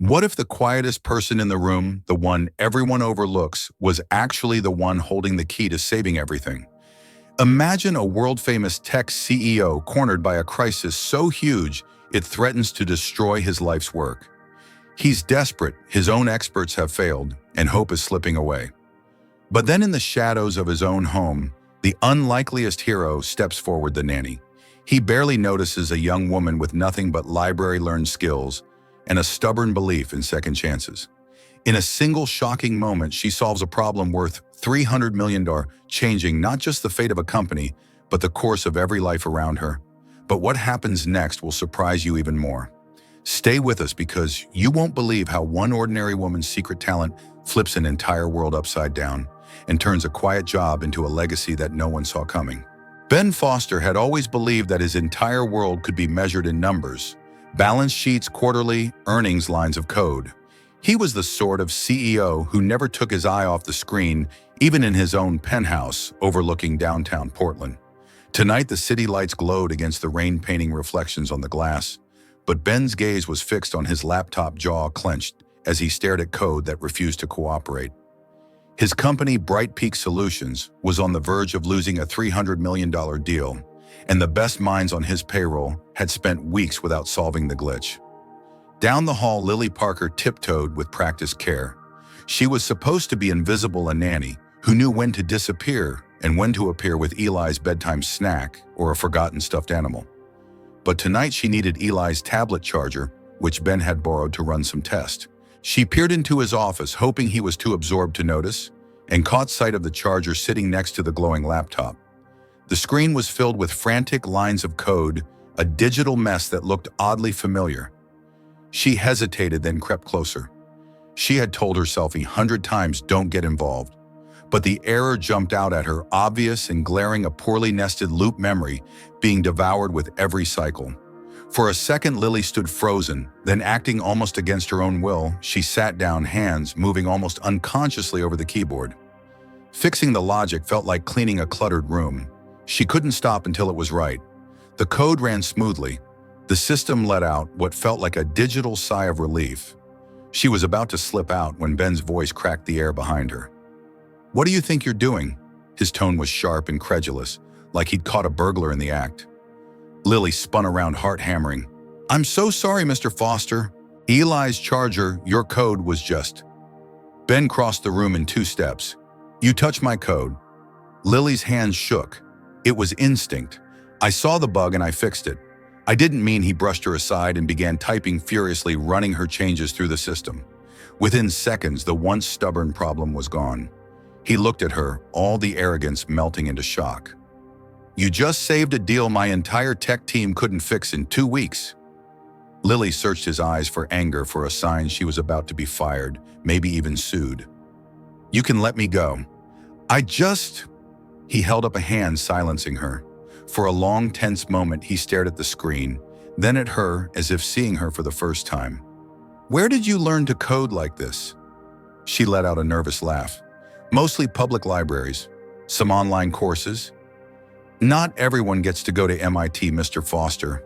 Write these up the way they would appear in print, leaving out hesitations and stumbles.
What if the quietest person in the room, the one everyone overlooks, was actually the one holding the key to saving everything? Imagine a world-famous tech CEO cornered by a crisis so huge it threatens to destroy his life's work. He's desperate, his own experts have failed, and hope is slipping away. But then in the shadows of his own home, the unlikeliest hero steps forward, the nanny. He barely notices a young woman with nothing but library-learned skills and a stubborn belief in second chances. In a single shocking moment, she solves a problem worth $300 million, changing not just the fate of a company, but the course of every life around her. But what happens next will surprise you even more. Stay with us because you won't believe how one ordinary woman's secret talent flips an entire world upside down and turns a quiet job into a legacy that no one saw coming. Ben Foster had always believed that his entire world could be measured in numbers, balance sheets quarterly, earnings lines of code. He was the sort of CEO who never took his eye off the screen, even in his own penthouse overlooking downtown Portland. Tonight, the city lights glowed against the rain-painting reflections on the glass, but Ben's gaze was fixed on his laptop, jaw clenched, as he stared at code that refused to cooperate. His company, Bright Peak Solutions, was on the verge of losing a $300 million deal, and the best minds on his payroll had spent weeks without solving the glitch. Down the hall, Lily Parker tiptoed with practiced care. She was supposed to be invisible, a nanny who knew when to disappear and when to appear with Eli's bedtime snack or a forgotten stuffed animal. But tonight she needed Eli's tablet charger, which Ben had borrowed to run some tests. She peered into his office, hoping he was too absorbed to notice, and caught sight of the charger sitting next to the glowing laptop. The screen was filled with frantic lines of code, a digital mess that looked oddly familiar. She hesitated, then crept closer. She had told herself 100 times, don't get involved. But the error jumped out at her, obvious and glaring, a poorly nested loop memory being devoured with every cycle. For a second, Lily stood frozen, then acting almost against her own will, she sat down, hands moving almost unconsciously over the keyboard. Fixing the logic felt like cleaning a cluttered room. She couldn't stop until it was right. The code ran smoothly. The system let out what felt like a digital sigh of relief. She was about to slip out when Ben's voice cracked the air behind her. "What do you think you're doing?" His tone was sharp and credulous, like he'd caught a burglar in the act. Lily spun around, heart hammering. "I'm so sorry, Mr. Foster. Eli's charger, your code was just..." Ben crossed the room in 2 steps. "You touched my code." Lily's hands shook. It was instinct. "I saw the bug and I fixed it." "I didn't mean," he brushed her aside and began typing furiously, running her changes through the system. Within seconds, the once stubborn problem was gone. He looked at her, all the arrogance melting into shock. "You just saved a deal my entire tech team couldn't fix in 2 weeks." Lily searched his eyes for anger, for a sign she was about to be fired, maybe even sued. "You can let me go. He held up a hand, silencing her. For a long, tense moment, he stared at the screen, then at her as if seeing her for the first time. "Where did you learn to code like this?" She let out a nervous laugh. "Mostly public libraries. Some online courses. Not everyone gets to go to MIT, Mr. Foster."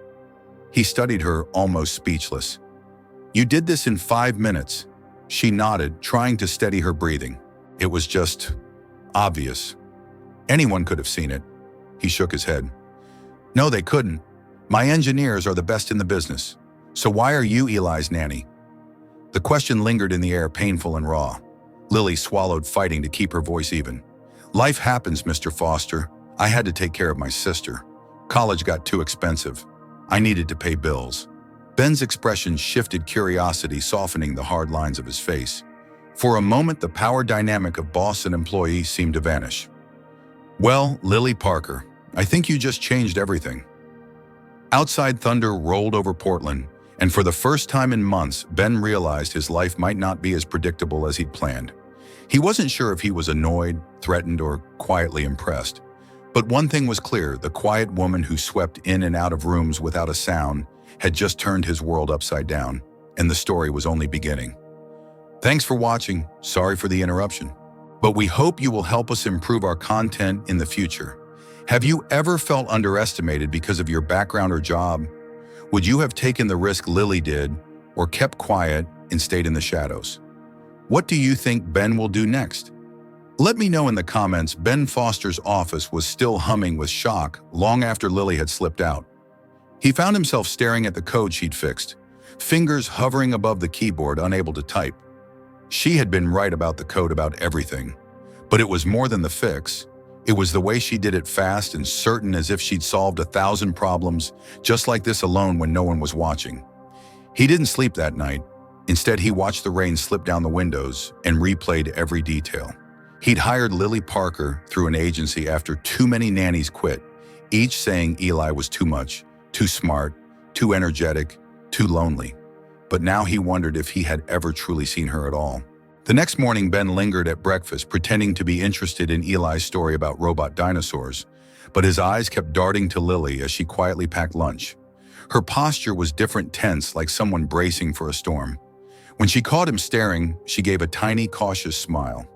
He studied her, almost speechless. "You did this in 5 minutes." She nodded, trying to steady her breathing. "It was just obvious. Anyone could have seen it." He shook his head. "No, they couldn't. My engineers are the best in the business. So why are you Eli's nanny?" The question lingered in the air, painful and raw. Lily swallowed, fighting to keep her voice even. "Life happens, Mr. Foster. I had to take care of my sister. College got too expensive. I needed to pay bills." Ben's expression shifted, curiosity softening the hard lines of his face. For a moment, the power dynamic of boss and employee seemed to vanish. "Well, Lily Parker, I think you just changed everything." Outside, thunder rolled over Portland, and for the first time in months, Ben realized his life might not be as predictable as he'd planned. He wasn't sure if he was annoyed, threatened, or quietly impressed. But one thing was clear: the quiet woman who swept in and out of rooms without a sound had just turned his world upside down, and the story was only beginning. Thanks for watching. Sorry for the interruption. But we hope you will help us improve our content in the future. Have you ever felt underestimated because of your background or job? Would you have taken the risk Lily did, or kept quiet and stayed in the shadows. What do you think Ben will do next? Let me know in the comments. Ben Foster's office was still humming with shock long after Lily had slipped out. He found himself staring at the code she'd fixed, fingers hovering above the keyboard, unable to type. She had been right about the code, about everything. But it was more than the fix. It was the way she did it, fast and certain, as if she'd solved 1,000 problems just like this alone when no one was watching. He didn't sleep that night. Instead, he watched the rain slip down the windows and replayed every detail. He'd hired Lily Parker through an agency after too many nannies quit, each saying Eli was too much, too smart, too energetic, too lonely. But now he wondered if he had ever truly seen her at all. The next morning, Ben lingered at breakfast, pretending to be interested in Eli's story about robot dinosaurs, but his eyes kept darting to Lily as she quietly packed lunch. Her posture was different, tense, like someone bracing for a storm. When she caught him staring, she gave a tiny, cautious smile.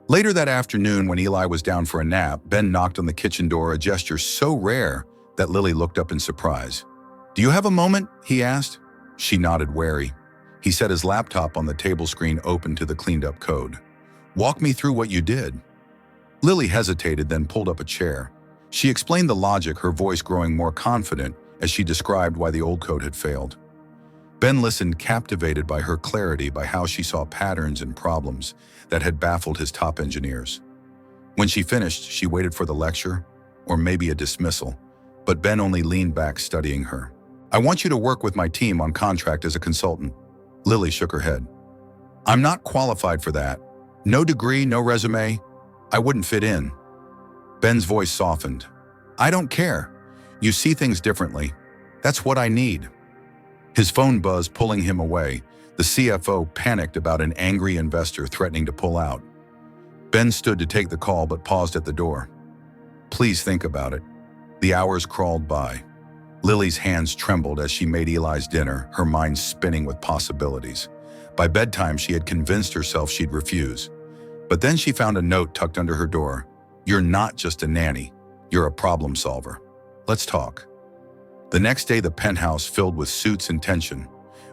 Later that afternoon, when Eli was down for a nap, Ben knocked on the kitchen door, a gesture so rare that Lily looked up in surprise. "Do you have a moment?" he asked. She nodded, wary. He set his laptop on the table screen, open to the cleaned-up code. "Walk me through what you did." Lily hesitated, then pulled up a chair. She explained the logic, her voice growing more confident as she described why the old code had failed. Ben listened, captivated by her clarity, by how she saw patterns and problems that had baffled his top engineers. When she finished, she waited for the lecture, or maybe a dismissal, but Ben only leaned back, studying her. "I want you to work with my team on contract as a consultant." Lily shook her head. "I'm not qualified for that. No degree, no resume. I wouldn't fit in." Ben's voice softened. "I don't care. You see things differently. That's what I need." His phone buzzed, pulling him away. The CFO panicked about an angry investor threatening to pull out. Ben stood to take the call, but paused at the door. "Please think about it." The hours crawled by. Lily's hands trembled as she made Eli's dinner, her mind spinning with possibilities. By bedtime, she had convinced herself she'd refuse. But then she found a note tucked under her door. "You're not just a nanny. You're a problem solver. Let's talk." The next day, the penthouse filled with suits and tension.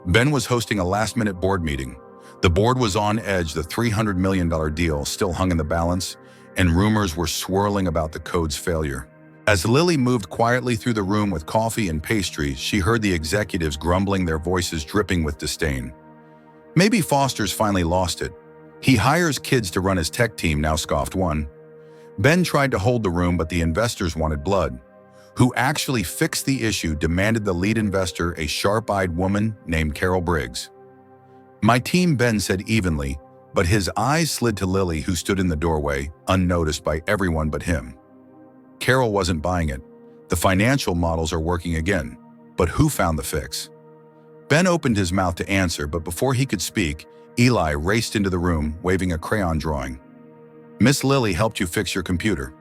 Ben was hosting a last-minute board meeting. The board was on edge. The $300 million deal still hung in the balance, and rumors were swirling about the code's failure. As Lily moved quietly through the room with coffee and pastries, she heard the executives grumbling, their voices dripping with disdain. "Maybe Foster's finally lost it. He hires kids to run his tech team now," scoffed one. Ben tried to hold the room, but the investors wanted blood. Who actually fixed the issue, demanded the lead investor, a sharp-eyed woman named Carol Briggs. "My team," Ben said evenly, but his eyes slid to Lily, who stood in the doorway, unnoticed by everyone but him. Carol wasn't buying it. "The financial models are working again. But who found the fix?" Ben opened his mouth to answer, but before he could speak, Eli raced into the room, waving a crayon drawing. "Miss Lily helped you fix your computer."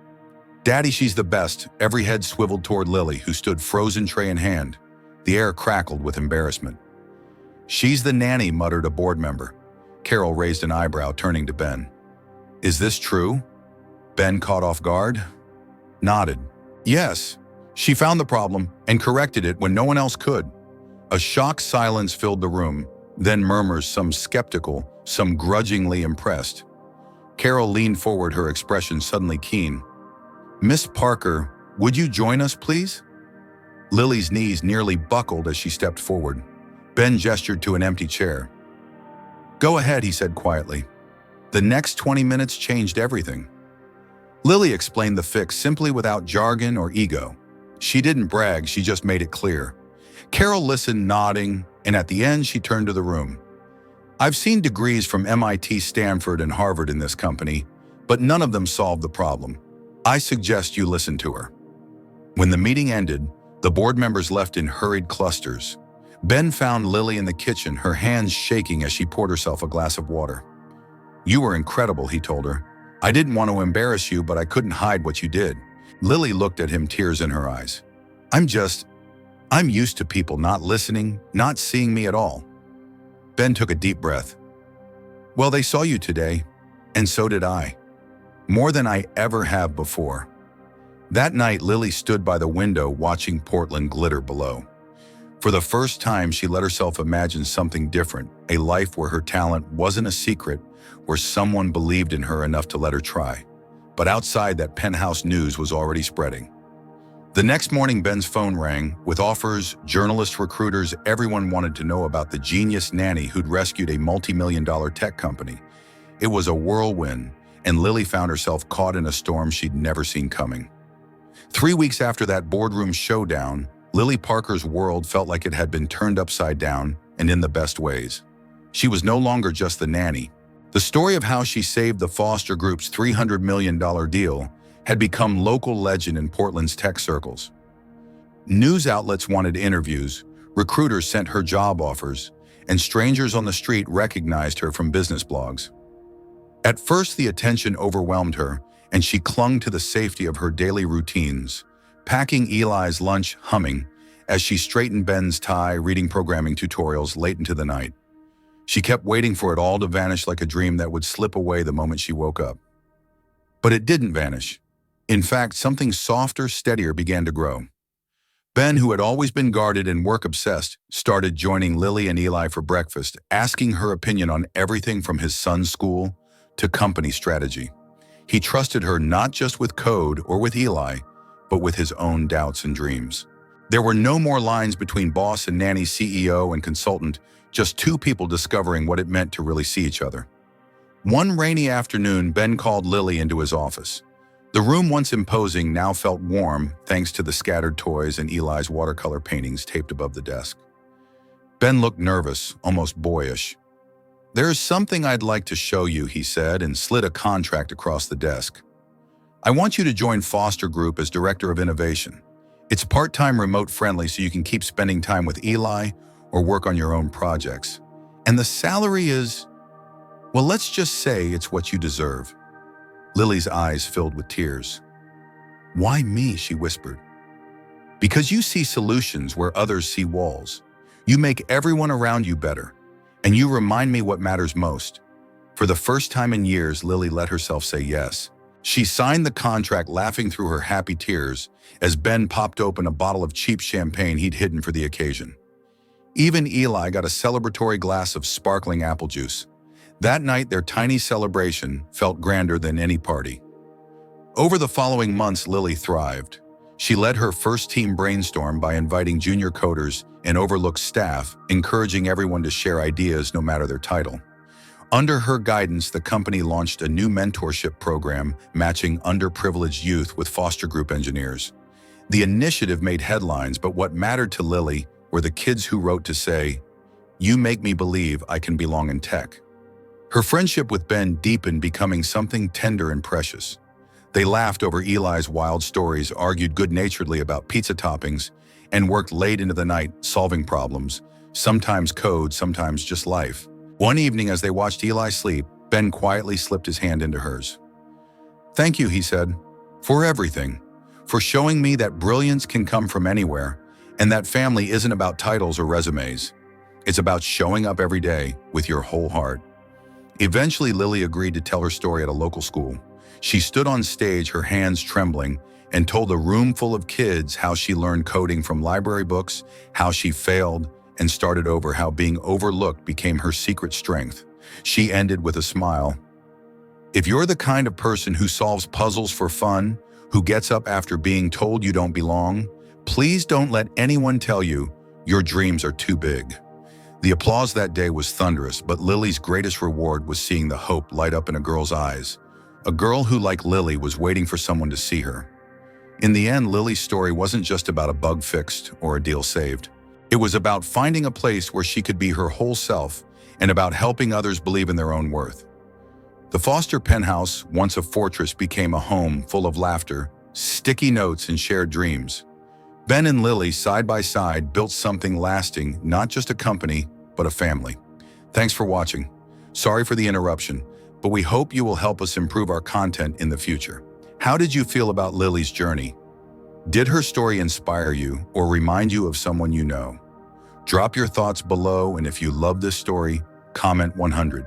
"Daddy, she's the best." Every head swiveled toward Lily, who stood frozen, tray in hand. The air crackled with embarrassment. "She's the nanny," muttered a board member. Carol raised an eyebrow, turning to Ben. "Is this true?" Ben, caught off guard, nodded. "Yes, she found the problem and corrected it when no one else could." A shocked silence filled the room, then murmurs, some skeptical, some grudgingly impressed. Carol leaned forward, her expression suddenly keen. "Miss Parker, would you join us, please?" Lily's knees nearly buckled as she stepped forward. Ben gestured to an empty chair. "Go ahead," he said quietly. The next 20 minutes changed everything. Lily explained the fix simply, without jargon or ego. She didn't brag, she just made it clear. Carol listened, nodding, and at the end she turned to the room. "I've seen degrees from MIT, Stanford, and Harvard in this company, but none of them solved the problem. I suggest you listen to her." When the meeting ended, the board members left in hurried clusters. Ben found Lily in the kitchen, her hands shaking as she poured herself a glass of water. "You were incredible," he told her. "I didn't want to embarrass you, but I couldn't hide what you did." Lily looked at him, tears in her eyes. I'm used to people not listening, not seeing me at all." Ben took a deep breath. "Well, they saw you today, and so did I. More than I ever have before." That night, Lily stood by the window watching Portland glitter below. For the first time, she let herself imagine something different, a life where her talent wasn't a secret, where someone believed in her enough to let her try. But outside, that penthouse news was already spreading. The next morning, Ben's phone rang. With offers, journalists, recruiters, everyone wanted to know about the genius nanny who'd rescued a multi-million-dollar tech company. It was a whirlwind, and Lily found herself caught in a storm she'd never seen coming. 3 weeks after that boardroom showdown, Lily Parker's world felt like it had been turned upside down, and in the best ways. She was no longer just the nanny. The story of how she saved the Foster Group's $300 million deal had become local legend in Portland's tech circles. News outlets wanted interviews, recruiters sent her job offers, and strangers on the street recognized her from business blogs. At first, the attention overwhelmed her, and she clung to the safety of her daily routines, packing Eli's lunch, humming, as she straightened Ben's tie, reading programming tutorials late into the night. She kept waiting for it all to vanish like a dream that would slip away the moment she woke up. But it didn't vanish. In fact, something softer, steadier began to grow. Ben, who had always been guarded and work-obsessed, started joining Lily and Eli for breakfast, asking her opinion on everything from his son's school to company strategy. He trusted her not just with code or with Eli, but with his own doubts and dreams. There were no more lines between boss and nanny, CEO and consultant, just two people discovering what it meant to really see each other. One rainy afternoon, Ben called Lily into his office. The room, once imposing, now felt warm thanks to the scattered toys and Eli's watercolor paintings taped above the desk. Ben looked nervous, almost boyish. "There's something I'd like to show you," he said, and slid a contract across the desk. "I want you to join Foster Group as Director of Innovation. It's part-time, remote-friendly, so you can keep spending time with Eli or work on your own projects. And the salary is, well, let's just say it's what you deserve." Lily's eyes filled with tears. "Why me?" she whispered. "Because you see solutions where others see walls. You make everyone around you better, and you remind me what matters most." For the first time in years, Lily let herself say yes. She signed the contract, laughing through her happy tears as Ben popped open a bottle of cheap champagne he'd hidden for the occasion. Even Eli got a celebratory glass of sparkling apple juice. That night, their tiny celebration felt grander than any party. Over the following months, Lily thrived. She led her first team brainstorm by inviting junior coders and overlooked staff, encouraging everyone to share ideas no matter their title. Under her guidance, the company launched a new mentorship program matching underprivileged youth with Foster Group engineers. The initiative made headlines, but what mattered to Lily were the kids who wrote to say, "You make me believe I can belong in tech." Her friendship with Ben deepened, becoming something tender and precious. They laughed over Eli's wild stories, argued good-naturedly about pizza toppings, and worked late into the night solving problems, sometimes code, sometimes just life. One evening, as they watched Eli sleep, Ben quietly slipped his hand into hers. "Thank you," he said, "for everything, for showing me that brilliance can come from anywhere, and that family isn't about titles or resumes. It's about showing up every day with your whole heart." Eventually, Lily agreed to tell her story at a local school. She stood on stage, her hands trembling, and told a room full of kids how she learned coding from library books, how she failed and started over, how being overlooked became her secret strength. She ended with a smile. "If you're the kind of person who solves puzzles for fun, who gets up after being told you don't belong, please don't let anyone tell you your dreams are too big." The applause that day was thunderous, but Lily's greatest reward was seeing the hope light up in a girl's eyes. A girl who, like Lily, was waiting for someone to see her. In the end, Lily's story wasn't just about a bug fixed or a deal saved. It was about finding a place where she could be her whole self and about helping others believe in their own worth. The Foster penthouse, once a fortress, became a home full of laughter, sticky notes, and shared dreams. Ben and Lily, side by side, built something lasting, not just a company, but a family. Thanks for watching. Sorry for the interruption, but we hope you will help us improve our content in the future. How did you feel about Lily's journey? Did her story inspire you or remind you of someone you know? Drop your thoughts below, and if you love this story, comment 100.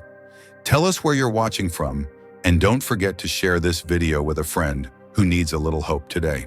Tell us where you're watching from, and don't forget to share this video with a friend who needs a little hope today.